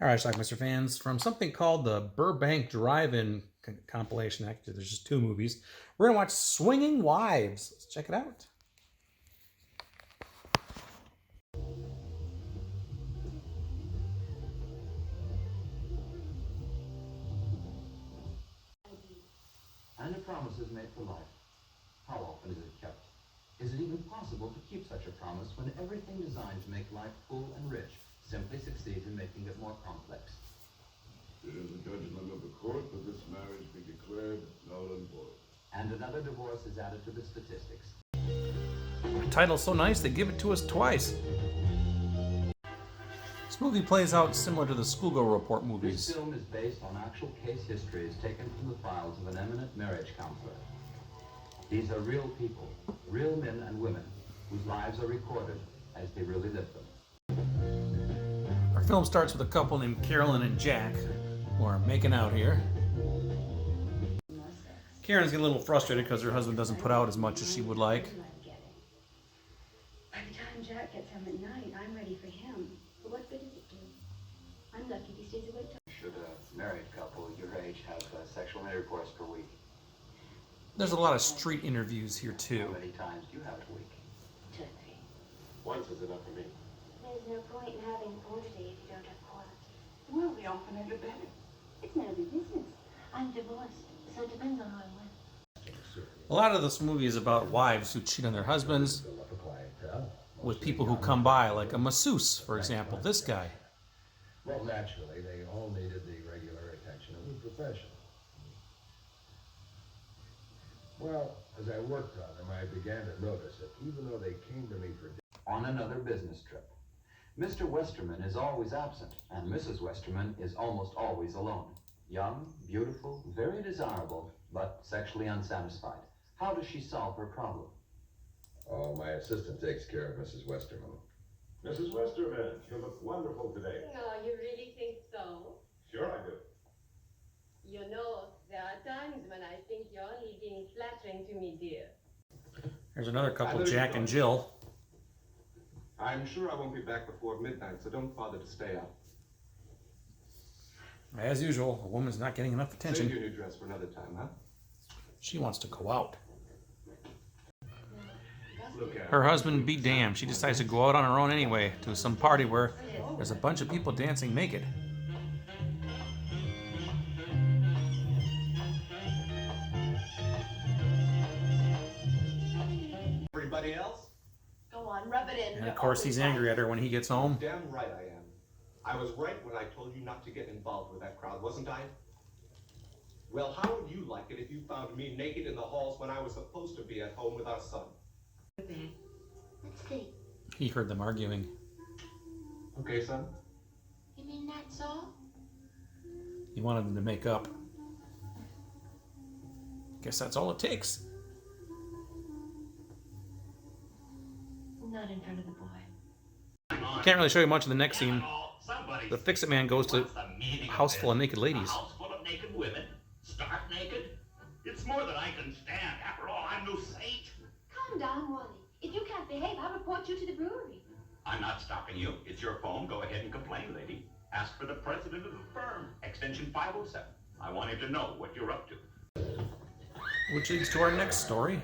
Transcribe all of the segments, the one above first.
All right, Schlockmeister fans, from something called the Burbank Drive-In compilation. Actually, there's just two movies. We're going to watch Swinging Wives. Let's check it out. And a promise is made for life. How often is it kept? Is it even possible to keep such a promise when everything designed to make life full and rich simply succeeds in making it more complex? It is the judgment of the court that this marriage be declared null and void. And another divorce is added to the statistics. The title's so nice, they give it to us twice. This movie plays out similar to the Schoolgirl Report movies. This film is based on actual case histories taken from the files of an eminent marriage counselor. These are real people, real men and women, whose lives are recorded as they really lived them. Our film starts with a couple named Carolyn and Jack, who are making out here. Karen's getting a little frustrated because her husband doesn't put out as much as she would like. By the time Jack gets home at night, I'm ready for him. But what good does it do? I'm lucky if he stays awake till... Should a married couple your age have sexual intercourse per week? There's a lot of street interviews here too. How many times do you have a week? 2 or 3. Once is enough for me. There's no point in having a quantity if you don't have quality. Well, we often end up better. It's none of your business. I'm divorced, so it depends on who I'm with. A lot of this movie is about wives who cheat on their husbands with people who come by, like a masseuse, for example, this guy. Well, naturally, they all needed the regular attention of a professional. Well, as I worked on them, I began to notice that even though they came to me for... On another business trip. Mr. Westerman is always absent, and Mrs. Westerman is almost always alone. Young, beautiful, very desirable, but sexually unsatisfied. How does she solve her problem? Oh, my assistant takes care of Mrs. Westerman. Mrs. Westerman, you look wonderful today. No, you really think so? Sure I do. You know, there are times when I think you're only being flattering to me, dear. There's another couple, Jack and Jill. I'm sure I won't be back before midnight, so don't bother to stay up. As usual, a woman's not getting enough Save attention. your new dress for another time, huh? She wants to go out. Look at Her husband be damned. She decides to go out on her own anyway to some party where there's a bunch of people dancing naked. everybody else. Go on, rub it in. And of course he's angry at her when he gets home. Damn right I am. I was right when I told you not to get involved with that crowd, wasn't I? Well, how would you like it if you found me naked in the halls when I was supposed to be at home with our son? Let's see. He heard them arguing. Okay, son? You mean that's all? He wanted them to make up. Guess that's all it takes. Not in front of the boy. Can't really show you much of the next scene. The Fix-It Man goes to a house full of naked ladies. A house full of naked women? Stark naked? It's more than I can stand. After all, I'm no saint. Calm down, Wally. If you can't behave, I'll report you to the brewery. I'm not stopping you. It's your phone. Go ahead and complain, lady. Ask for the president of the firm, extension 507. I want him to know what you're up to. Which leads to our next story.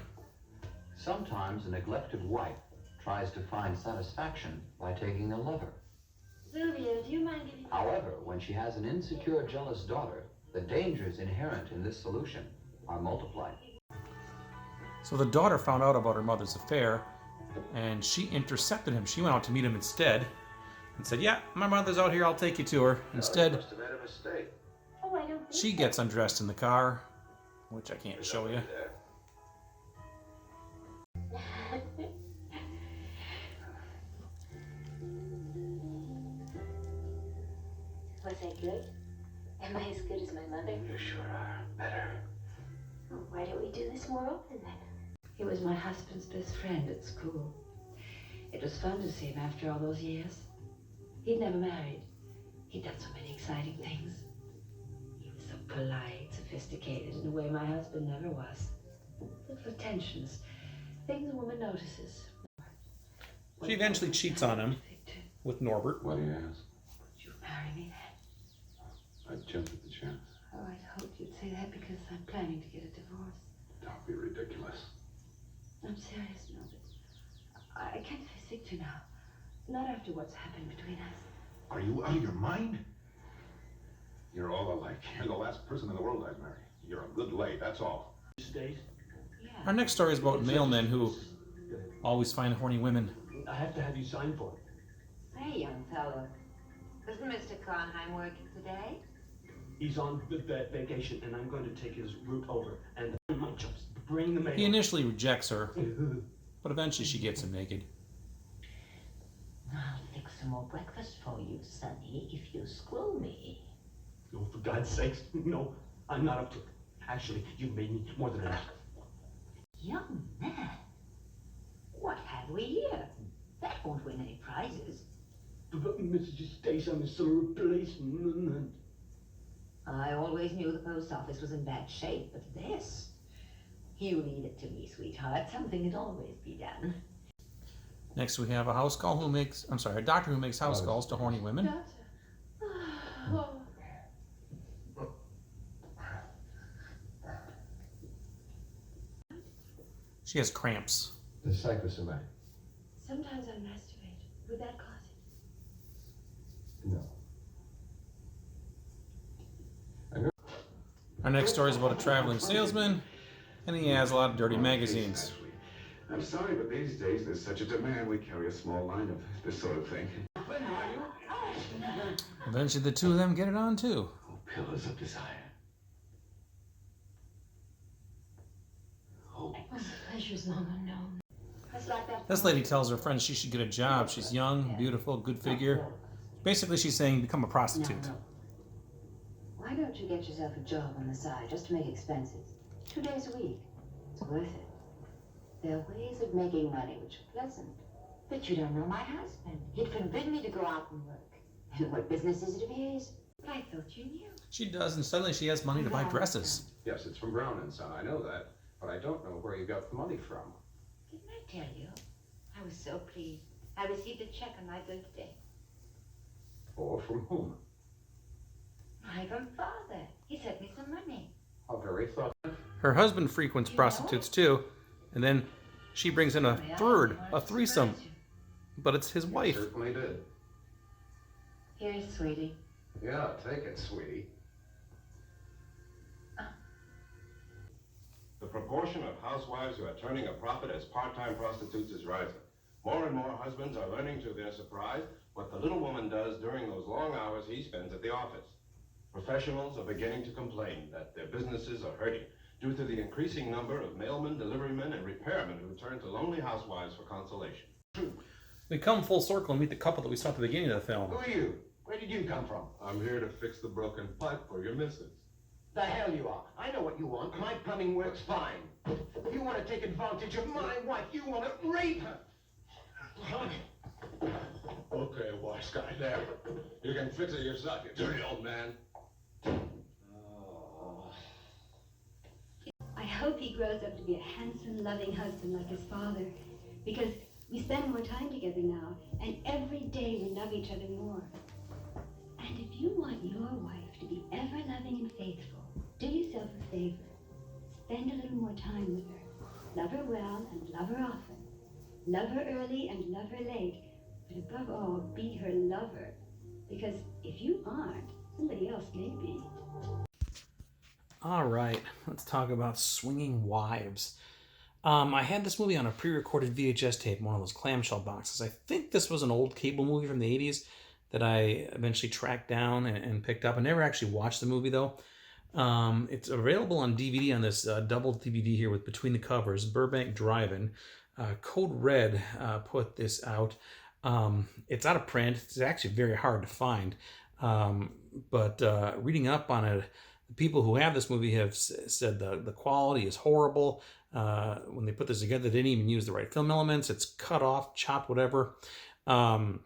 Sometimes a neglected wife tries to find satisfaction by taking a lover. Sylvia, do you mind giving... However, when she has an insecure, jealous daughter, the dangers inherent in this solution are multiplied. So the daughter found out about her mother's affair, and she intercepted him. She went out to meet him instead, and said, "Yeah, my mother's out here, I'll take you to her." Instead, Must have made a mistake. Oh, I don't think she so. gets undressed in the car, which I can't show you. There. Was I good? Am I as good as my mother? You sure are. Better. Oh, why don't we do this more often then? He was my husband's best friend at school. It was fun to see him after all those years. He'd never married. He'd done so many exciting things. He was so polite, sophisticated in a way my husband never was. Little attentions, things a woman notices. She eventually cheats on him with Norbert. What do you ask? Would you marry me then? I'd jump at the chance. Oh, I'd hoped you'd say that because I'm planning to get a divorce. Don't be ridiculous. I'm serious, no, but I can't face Victor now. Not after what's happened between us. Are you out of your mind? You're all alike. You're the last person in the world I'd marry. You're a good lay, that's all. State? Yeah. Our next story is about mailmen who always find horny women. I have to have you sign for it. Hey, young fellow. Doesn't Mr. Conheim work today? He's on vacation, and I'm going to take his route over. And my job's bring the mail. He initially rejects her, but eventually she gets him naked. I'll fix some more breakfast for you, Sonny, if you screw me. Oh, for God's sakes, no, I'm not up to it. Actually, you've made me more than enough. Young man, what have we here? That won't win any prizes. But Mrs. Stace, I'm a sort of replacement. I always knew the post office was in bad shape, but this... You leave it to me, sweetheart. Something can always be done. Next we have a doctor who makes house calls to horny women. Doctor. Oh. She has cramps. The psychosomatic. Sometimes I masturbate. Would that cause it? No. Our next story is about a traveling salesman, and he has a lot of dirty magazines. I'm sorry, but these days there's such a demand, we carry a small line of this sort of thing. Eventually the two of them get it on too. Oh, pillars of desire. Oh, the pleasure's long unknown. Just like that. This lady tells her friends she should get a job. She's young, beautiful, good figure. Basically she's saying become a prostitute. No. Why don't you get yourself a job on the side just to make expenses? 2 days a week. It's worth it. There are ways of making money which are pleasant. But you don't know my husband. He'd forbid me to go out and work. And what business is it of his? But I thought you knew. She does, and suddenly she has money to buy dresses. Yes, it's from Brown and Son, I know that. But I don't know where you got the money from. Didn't I tell you? I was so pleased. I received a check on my birthday. Or from whom? My from father. He sent me some money. How very thoughtful. Her husband frequents prostitutes too, and then she brings in a threesome, but it's his wife. Certainly did. Here's sweetie. Yeah, take it, sweetie. The proportion of housewives who are turning a profit as part-time prostitutes is rising. More and more husbands are learning to their surprise what the little woman does during those long hours he spends at the office. Professionals are beginning to complain that their businesses are hurting due to the increasing number of mailmen, deliverymen, and repairmen who turn to lonely housewives for consolation. We come full circle and meet the couple that we saw at the beginning of the film. Who are you? Where did you come from? I'm here to fix the broken pipe for your missus. The hell you are. I know what you want. My plumbing works fine. You want to take advantage of my wife. You want to rape her. Okay, wise guy, there. You can fix it yourself, you dirty old man. I hope he grows up to be a handsome, loving husband like his father, because we spend more time together now, and every day we love each other more. And if you want your wife to be ever loving and faithful, do yourself a favor. Spend a little more time with her. Love her well and love her often. Love her early and love her late. But above all, be her lover. Because if you aren't, somebody else may be. All right, let's talk about Swinging Wives. I had this movie on a pre-recorded VHS tape, one of those clamshell boxes. I think this was an old cable movie from the 80s that I eventually tracked down and picked up. I never actually watched the movie, though. It's available on DVD on this double DVD here with Between the Covers, Burbank Drive-In. Code Red put this out. It's out of print. It's actually very hard to find. But reading up on it, the people who have this movie have said the quality is horrible. When they put this together, they didn't even use the right film elements. It's cut off, chopped, whatever. When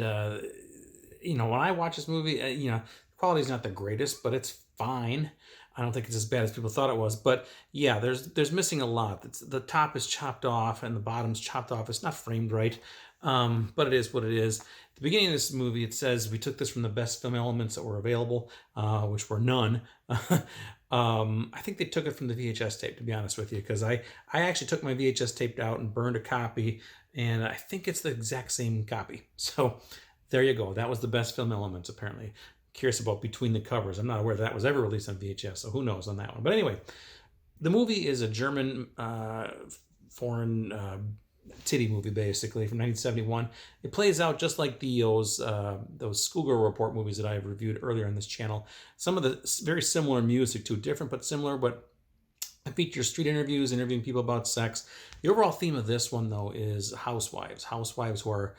I watch this movie, the quality's not the greatest, but it's fine. I don't think it's as bad as people thought it was. But yeah, there's missing a lot. The top is chopped off and the bottom's chopped off. It's not framed right, but it is what it is. At the beginning of this movie, it says we took this from the best film elements that were available, which were none. I think they took it from the VHS tape, to be honest with you, because I actually took my VHS tape out and burned a copy, and I think it's the exact same copy. So there you go. That was the best film elements, apparently. Curious about Between the Covers. I'm not aware that was ever released on VHS, so who knows on that one. But anyway, the movie is a German foreign titty movie, basically, from 1971. It plays out just like those Schoolgirl Report movies that I have reviewed earlier on this channel. Some of the very similar music to, different but similar, but it features street interviews, interviewing people about sex. The overall theme of this one, though, is housewives who are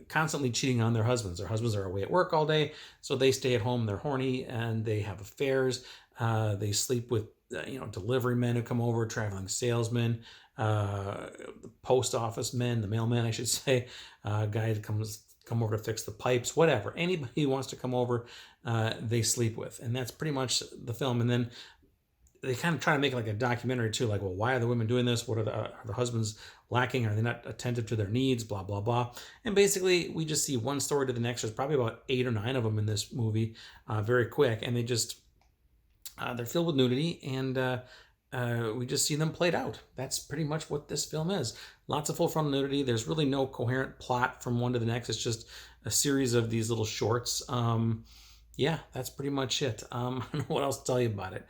constantly cheating on their husbands. Their husbands are away at work all day, so they stay at home. They're horny and they have affairs. They sleep with delivery men who come over, traveling salesmen, the post office men, the mailman, I should say, guy that come over to fix the pipes, whatever. Anybody who wants to come over, they sleep with, and that's pretty much the film. And then they kind of try to make it like a documentary too, like, well, why are the women doing this? What are the husbands lacking? Are they not attentive to their needs? Blah, blah, blah. And basically, we just see one story to the next. There's probably about 8 or 9 of them in this movie, very quick. And they just, they're filled with nudity, and we just see them played out. That's pretty much what this film is. Lots of full frontal nudity. There's really no coherent plot from one to the next. It's just a series of these little shorts. Yeah, that's pretty much it. I don't know what else to tell you about it.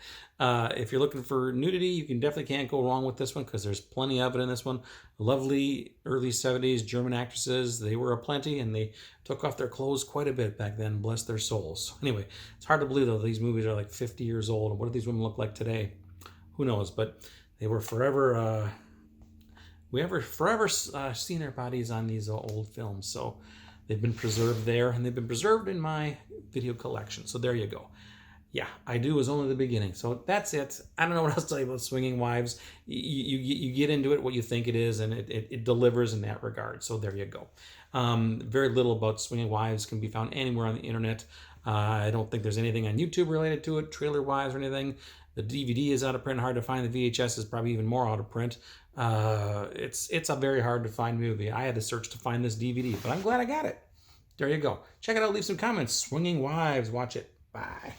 If you're looking for nudity, you definitely can't go wrong with this one, because there's plenty of it in this one. Lovely early 70s German actresses. They were aplenty, and they took off their clothes quite a bit back then. Bless their souls. Anyway, it's hard to believe, though, these movies are like 50 years old. And what do these women look like today? Who knows? But they were forever... we ever forever seen their bodies on these old films. So they've been preserved there, and they've been preserved in my video collection. So there you go. Yeah, I do is only the beginning. So that's it. I don't know what else to tell you about Swinging Wives. You get into it what you think it is, and it delivers in that regard. So there you go. Very little about Swinging Wives can be found anywhere on the internet. I don't think there's anything on YouTube related to it, trailer-wise or anything. The DVD is out of print, hard to find. The VHS is probably even more out of print. It's a very hard to find movie. I had to search to find this DVD, but I'm glad I got it. There you go. Check it out. Leave some comments. Swinging Wives. Watch it. Bye.